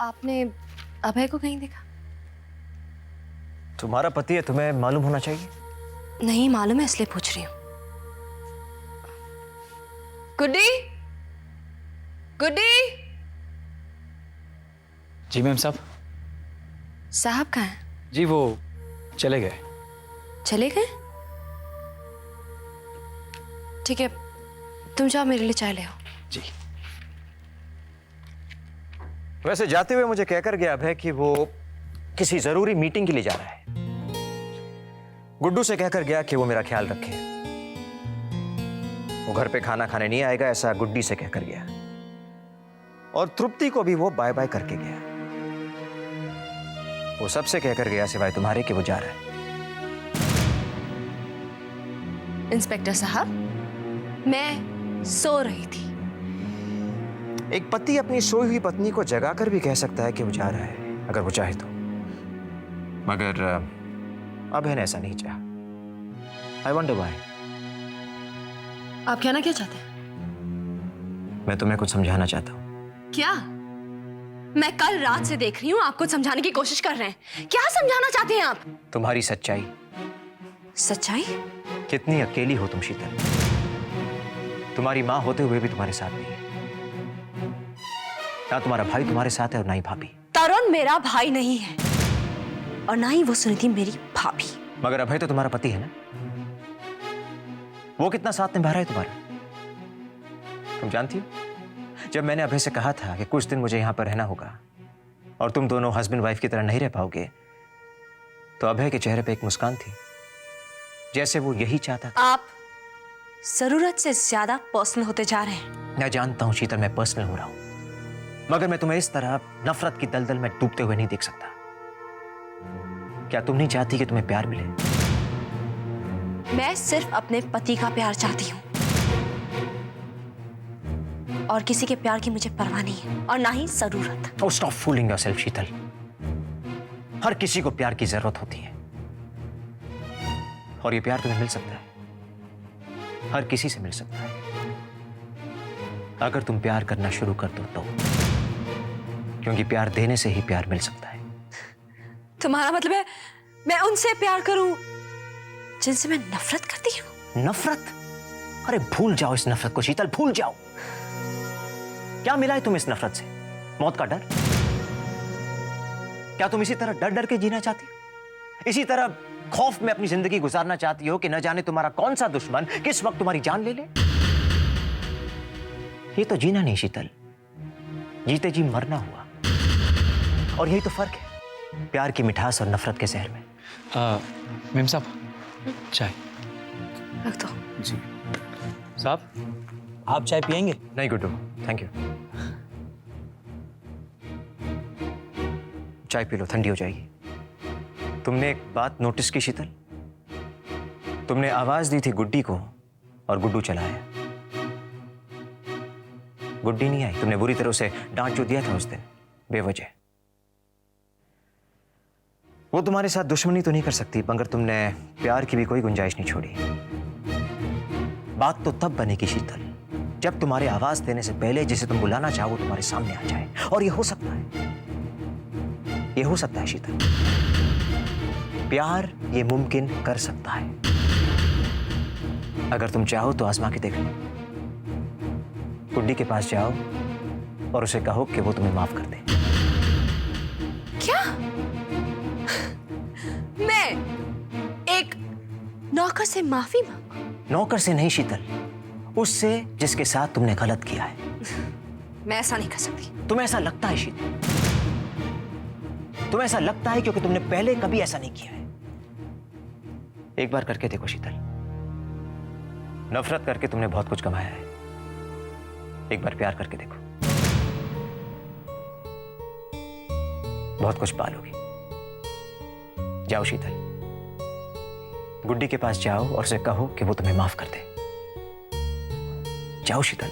आपने अभय को कहीं देखा? तुम्हारा पति है, तुम्हें मालूम होना चाहिए। नहीं मालूम है, इसलिए पूछ रही हूँ। गुड्डी, गुड्डी। जी मैम साहब। साहब कहाँ हैं? जी वो चले गए। चले गए? ठीक है, तुम जाओ, मेरे लिए चाय ले आओ। जी। वैसे जाते हुए मुझे कहकर गया अभय कि वो किसी जरूरी मीटिंग के लिए जा रहा है। गुड्डू से कहकर गया कि वो मेरा ख्याल रखे। वो घर पे खाना खाने नहीं आएगा, ऐसा गुड्डी से कहकर गया। और तृप्ति को भी वो बाय बाय करके गया। वो सबसे कहकर गया सिवाय तुम्हारे कि वो जा रहा है। इंस्पेक्टर साहब, मैं सो रही थी। एक पति अपनी सोई हुई पत्नी को जगाकर भी कह सकता है कि वो जा रहा है, अगर वो चाहे तो। मगर अभय ने ऐसा नहीं चाहा। I wonder why. आप कहना क्या चाहते हैं? मैं तुम्हें कुछ समझाना चाहता हूँ। क्या? मैं कल रात से देख रही हूँ, आप कुछ समझाने की कोशिश कर रहे हैं। क्या समझाना चाहते हैं आप? तुम्हारी सच्चाई। सच्चाई? कितनी अकेली हो तुम शीतल। तुम्हारी माँ होते हुए भी तुम्हारे साथ नहीं है। ना तुम्हारा भाई तुम्हारे साथ है और ना ही भाभी। तरुण मेरा भाई नहीं है और ना ही वो सुनीति मेरी भाभी। मगर अभय तो तुम्हारा पति है ना। वो कितना साथ निभा रहा है तुम्हारा। तुम जानती हो, जब मैंने अभय से कहा था कि कुछ दिन मुझे यहां पर रहना होगा और तुम दोनों हस्बैंड वाइफ की तरह नहीं रह पाओगे, तो अभय के चेहरे पे एक मुस्कान थी, जैसे वो यही चाहता था। आप जरूरत से ज्यादा पर्सनल होते जा रहे हैं। मैं जानता हूं शीतल, मैं पर्सनल हो रहा हूं, मगर मैं तुम्हें इस तरह नफरत की दलदल में डूबते हुए नहीं देख सकता। क्या तुम नहीं चाहती कि तुम्हें प्यार मिले? मैं सिर्फ अपने पति का प्यार चाहती हूँ और किसी के प्यार की मुझे परवाह नहीं है और ना ही जरूरत। Oh, stop fooling yourself, शीतल। हर किसी को प्यार की जरूरत होती है और ये प्यार तुम्हें मिल सकता है, हर किसी से मिल सकता है, अगर तुम प्यार करना शुरू कर दो तो। क्योंकि प्यार देने से ही प्यार मिल सकता है। तुम्हारा मतलब है मैं उनसे प्यार करूं जिनसे मैं नफरत करती हूँ? नफरत? अरे भूल जाओ इस नफरत को शीतल, भूल जाओ। क्या मिला है तुम इस नफरत से? मौत का डर? क्या तुम इसी तरह डर डर के जीना चाहती हो? इसी तरह खौफ में अपनी जिंदगी गुजारना चाहती हो कि न जाने तुम्हारा कौन सा दुश्मन किस वक्त तुम्हारी जान ले ले? ये तो जीना नहीं शीतल, जीते जी मरना हुआ। और यही तो फर्क है प्यार की मिठास और नफरत के जहर में। मैम साहब चाय। रख दो। जी साहब, आप चाय पियेंगे? नहीं गुड्डू, थैंक यू। चाय पी लो, ठंडी हो जाएगी। तुमने एक बात नोटिस की शीतल? तुमने आवाज दी थी गुड्डी को और गुड्डू चला आया। गुड्डी नहीं आई, तुमने बुरी तरह से डांट जो दिया था उस दिन बेवजह। वो तुम्हारे साथ दुश्मनी तो नहीं कर सकती, मगर तुमने प्यार की भी कोई गुंजाइश नहीं छोड़ी। बात तो तब बनेगी शीतल जब तुम्हारे आवाज देने से पहले जिसे तुम बुलाना चाहो तुम्हारे सामने आ जाए। और ये हो सकता है, ये हो सकता है शीतल। प्यार ये मुमकिन कर सकता है। अगर तुम चाहो तो आजमा के देख लो। गुड्डी के पास जाओ और उसे कहो कि वो तुम्हें माफ कर दे। क्या? मैं एक नौकर से माफी मांगू? नौकर से नहीं शीतल, उससे जिसके साथ तुमने गलत किया है। मैं ऐसा नहीं कर सकती। तुम्हें ऐसा लगता है शीतल, तुम्हें ऐसा लगता है क्योंकि तुमने पहले कभी ऐसा नहीं किया है। एक बार करके देखो शीतल। नफरत करके तुमने बहुत कुछ कमाया है, एक बार प्यार करके देखो, बहुत कुछ पालोगी। जाओ शीतल, गुड्डी के पास जाओ और उसे कहो कि वो तुम्हें माफ कर दे। जाओ शीतल।